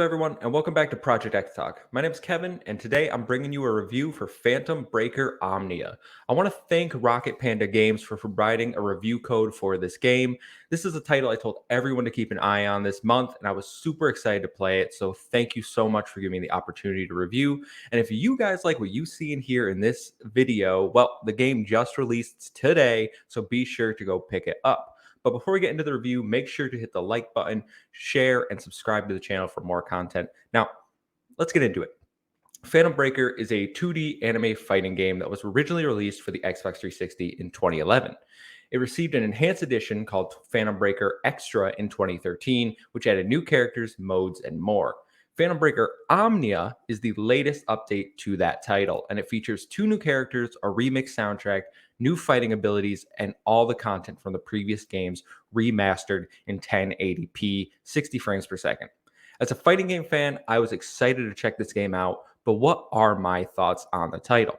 up, everyone, and welcome back to Project X Talk. My name is Kevin, and today I'm bringing you a review for Phantom Breaker Omnia. I want to thank Rocket Panda Games for providing a review code for this game. This is a title I told everyone to keep an eye on this month, and I was super excited to play it, so thank you so much for giving me the opportunity to review. And if you guys like what you see and hear in this video, well, the game just released today, so be sure to go pick it up. But before we get into the review, make sure to hit the like button, share, and subscribe to the channel for more content. Now, let's get into it. Phantom Breaker is a 2D anime fighting game that was originally released for the Xbox 360 in 2011. It received an enhanced edition called Phantom Breaker Extra in 2013, which added new characters, modes, and more. Phantom Breaker Omnia is the latest update to that title, and it features 2 new characters, a remixed soundtrack, new fighting abilities, and all the content from the previous games remastered in 1080p, 60 frames per second. As a fighting game fan, I was excited to check this game out, but what are my thoughts on the title?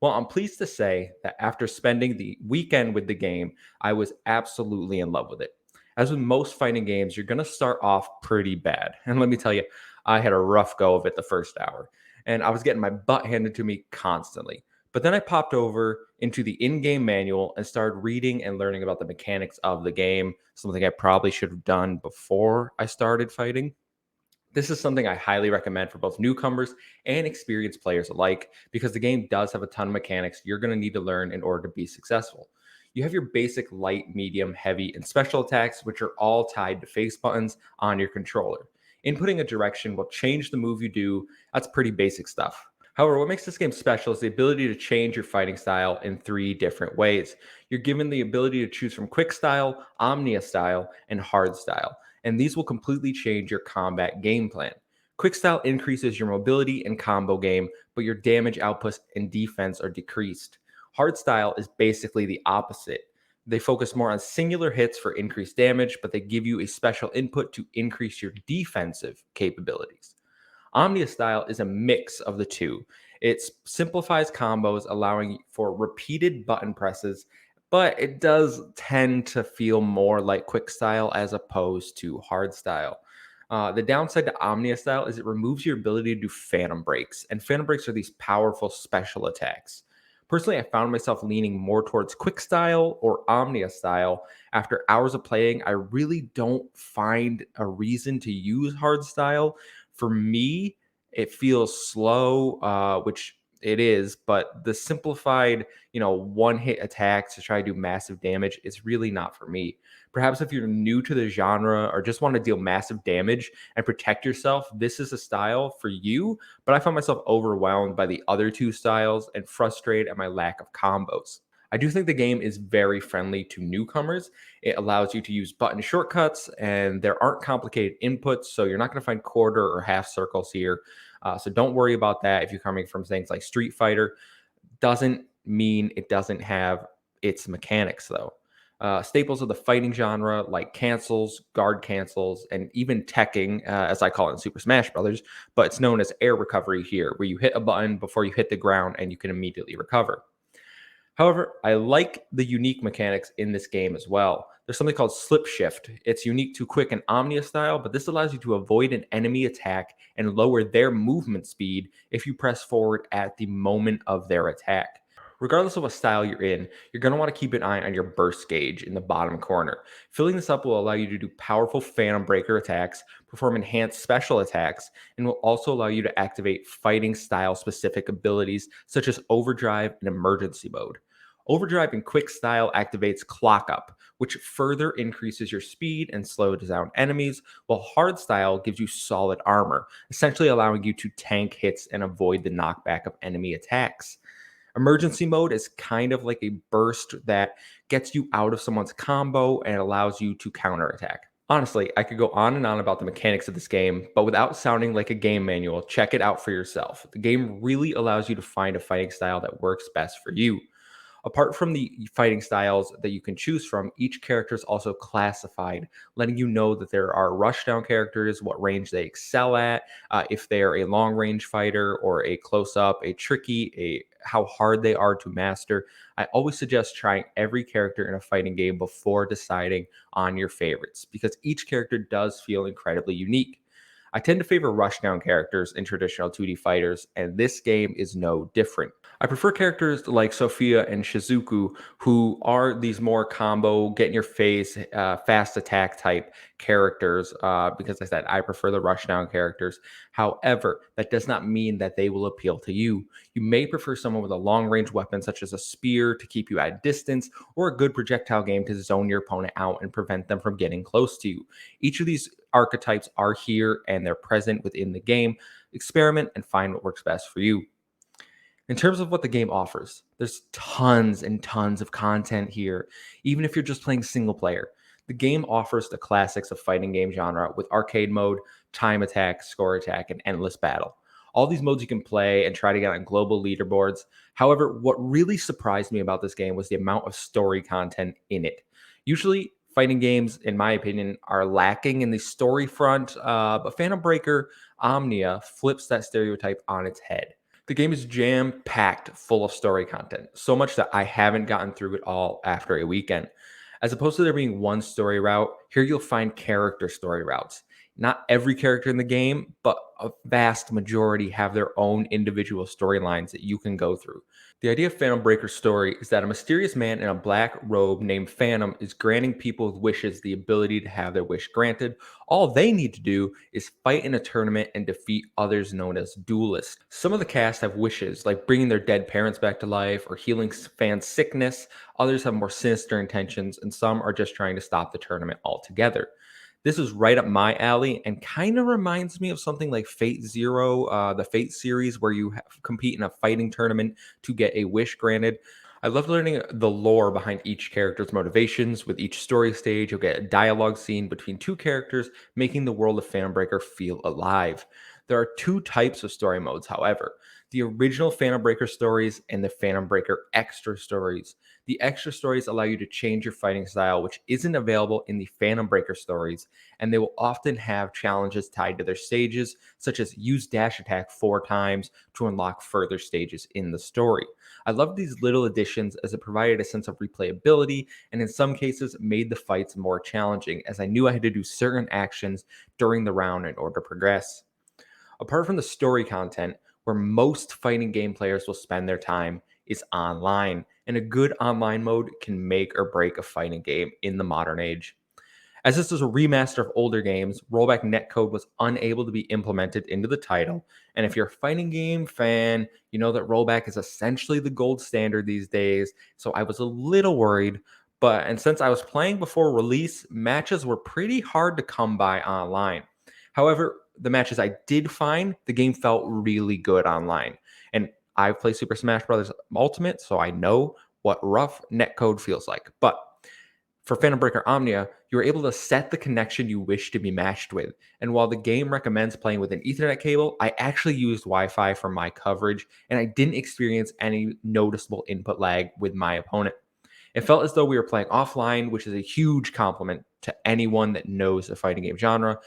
Well, I'm pleased to say that after spending the weekend with the game, I was absolutely in love with it. As with most fighting games, you're going to start off pretty bad. And let me tell you, I had a rough go of it the first hour, and I was getting my butt handed to me constantly. But then I popped over into the in game manual and started reading and learning about the mechanics of the game, something I probably should have done before I started fighting. This is something I highly recommend for both newcomers and experienced players alike because the game does have a ton of mechanics you're going to need to learn in order to be successful. You have your basic light, medium, heavy, and special attacks, which are all tied to face buttons on your controller. Inputting a direction will change the move you do. That's pretty basic stuff. However, what makes this game special is the ability to change your fighting style in 3 different ways. You're given the ability to choose from quick style, omnia style, and hard style, and these will completely change your combat game plan. Quick style increases your mobility and combo game, but your damage output and defense are decreased. Hard style is basically the opposite. They focus more on singular hits for increased damage, but they give you a special input to increase your defensive capabilities. Omnia style is a mix of the two. It simplifies combos, allowing for repeated button presses, but it does tend to feel more like quick style as opposed to hard style. The downside to Omnia style is it removes your ability to do phantom breaks, and phantom breaks are these powerful special attacks. Personally, I found myself leaning more towards quick style or Omnia style. After hours of playing, I really don't find a reason to use hard style. For me, it feels slow, which it is, but the simplified, one hit attacks to try to do massive damage is really not for me. Perhaps if you're new to the genre or just want to deal massive damage and protect yourself, this is a style for you. But I found myself overwhelmed by the other 2 styles and frustrated at my lack of combos. I do think the game is very friendly to newcomers. It allows you to use button shortcuts, and there aren't complicated inputs, so you're not going to find quarter or half circles here. So don't worry about that if you're coming from things like Street Fighter. Doesn't mean it doesn't have its mechanics, though. Staples of the fighting genre like cancels, guard cancels, and even teching, as I call it in Super Smash Brothers, but it's known as air recovery here, where you hit a button before you hit the ground and you can immediately recover. However, I like the unique mechanics in this game as well. There's something called slip shift. It's unique to quick and omnia style, but this allows you to avoid an enemy attack and lower their movement speed if you press forward at the moment of their attack. Regardless of what style you're in, you're going to want to keep an eye on your burst gauge in the bottom corner. Filling this up will allow you to do powerful phantom breaker attacks, perform enhanced special attacks, and will also allow you to activate fighting style specific abilities such as overdrive and emergency mode. Overdrive in quick style activates clock up, which further increases your speed and slows down enemies, while hard style gives you solid armor, essentially allowing you to tank hits and avoid the knockback of enemy attacks. Emergency mode is kind of like a burst that gets you out of someone's combo and allows you to counterattack. Honestly, I could go on and on about the mechanics of this game, but without sounding like a game manual, check it out for yourself. The game really allows you to find a fighting style that works best for you. Apart from the fighting styles that you can choose from, each character is also classified, letting you know that there are rushdown characters, what range they excel at, if they're a long range fighter or a close up, a tricky, how hard they are to master. I always suggest trying every character in a fighting game before deciding on your favorites because each character does feel incredibly unique. I tend to favor rushdown characters in traditional 2D fighters, and this game is no different. I prefer characters like Sophia and Shizuku, who are these more combo, get in your face, fast attack type characters, because I said I prefer the rushdown characters. However, that does not mean that they will appeal to you. You may prefer someone with a long range weapon, such as a spear, to keep you at distance, or a good projectile game to zone your opponent out and prevent them from getting close to you. Each of these archetypes are here and they're present within the game. Experiment and find what works best for you. In terms of what the game offers, there's tons and tons of content here, even if you're just playing single player. The game offers the classics of fighting game genre with arcade mode, time attack, score attack, and endless battle. All these modes you can play and try to get on global leaderboards. However, what really surprised me about this game was the amount of story content in it. Usually, fighting games, in my opinion, are lacking in the story front, but Phantom Breaker Omnia flips that stereotype on its head. The game is jam packed full of story content, so much that I haven't gotten through it all after a weekend. As opposed to there being one story route, here you'll find character story routes. Not every character in the game, but a vast majority have their own individual storylines that you can go through. The idea of Phantom Breaker's story is that a mysterious man in a black robe named Phantom is granting people with wishes the ability to have their wish granted. All they need to do is fight in a tournament and defeat others known as duelists. Some of the cast have wishes, like bringing their dead parents back to life or healing fans' sickness. Others have more sinister intentions, and some are just trying to stop the tournament altogether. This is right up my alley and kind of reminds me of something like Fate Zero, the Fate series, where you compete in a fighting tournament to get a wish granted. I love learning the lore behind each character's motivations. With each story stage, you'll get a dialogue scene between two characters, making the world of Phantom Breaker feel alive. There are two types of story modes, however: the original Phantom Breaker stories and the Phantom Breaker extra stories. The extra stories allow you to change your fighting style, which isn't available in the Phantom Breaker stories, and they will often have challenges tied to their stages, such as use dash attack 4 times to unlock further stages in the story. I love these little additions as it provided a sense of replayability and in some cases made the fights more challenging, as I knew I had to do certain actions during the round in order to progress. Apart from the story content, where most fighting game players will spend their time is online, and a good online mode can make or break a fighting game in the modern age. As this is a remaster of older games, rollback netcode was unable to be implemented into the title. And if you're a fighting game fan, you know that rollback is essentially the gold standard these days. So I was a little worried. And since I was playing before release, matches were pretty hard to come by online. However, the matches I did find, the game felt really good online. And I've played Super Smash Bros. Ultimate, so I know what rough netcode feels like. But for Phantom Breaker Omnia, you are able to set the connection you wish to be matched with. And while the game recommends playing with an Ethernet cable, I actually used Wi Fi for my coverage, and I didn't experience any noticeable input lag with my opponent. It felt as though we were playing offline, which is a huge compliment to anyone that knows the fighting game genre.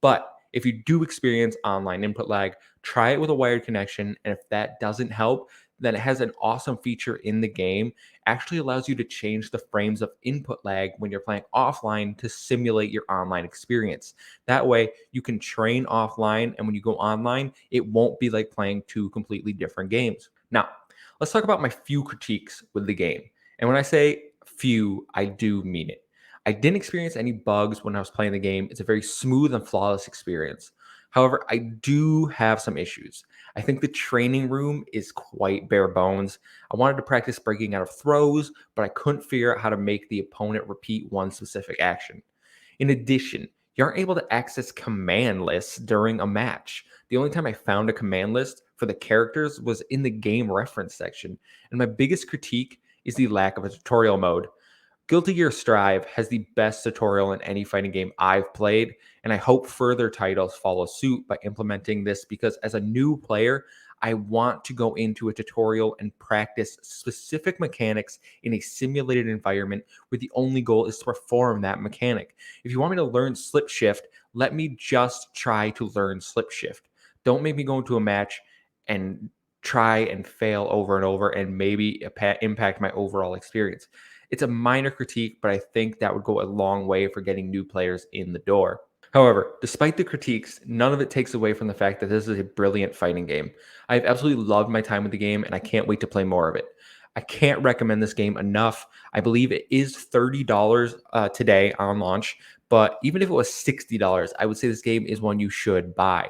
But if you do experience online input lag, try it with a wired connection. And if that doesn't help, then it has an awesome feature in the game. Actually allows you to change the frames of input lag when you're playing offline to simulate your online experience. That way you can train offline, and when you go online, it won't be like playing two completely different games. Now, let's talk about my few critiques with the game. And when I say few, I do mean it. I didn't experience any bugs when I was playing the game. It's a very smooth and flawless experience. However, I do have some issues. I think the training room is quite bare bones. I wanted to practice breaking out of throws, but I couldn't figure out how to make the opponent repeat one specific action. In addition, you aren't able to access command lists during a match. The only time I found a command list for the characters was in the game reference section. And my biggest critique is the lack of a tutorial mode. Guilty Gear Strive has the best tutorial in any fighting game I've played, and I hope further titles follow suit by implementing this, because as a new player, I want to go into a tutorial and practice specific mechanics in a simulated environment where the only goal is to perform that mechanic. If you want me to learn slip shift, let me just try to learn slip shift. Don't make me go into a match and try and fail over and over and maybe impact my overall experience. It's a minor critique, but I think that would go a long way for getting new players in the door. However, despite the critiques, none of it takes away from the fact that this is a brilliant fighting game. I've absolutely loved my time with the game, and I can't wait to play more of it. I can't recommend this game enough. I believe it is $30 today on launch, but even if it was $60, I would say this game is one you should buy.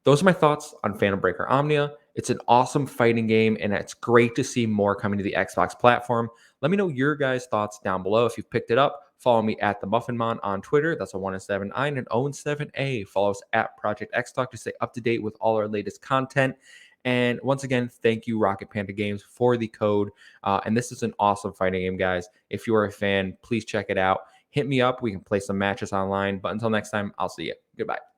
Those are my thoughts on Phantom Breaker Omnia. It's an awesome fighting game, and it's great to see more coming to the Xbox platform. Let me know your guys' thoughts down below. If you've picked it up, follow me at the Muffinmon on Twitter. That's a 1 and 7 I and an 0 and 7A. Follow us at Project X Talk to stay up to date with all our latest content. And once again, thank you, Rocket Panda Games, for the code. And this is an awesome fighting game, guys. If you are a fan, please check it out. Hit me up. We can play some matches online. But until next time, I'll see you. Goodbye.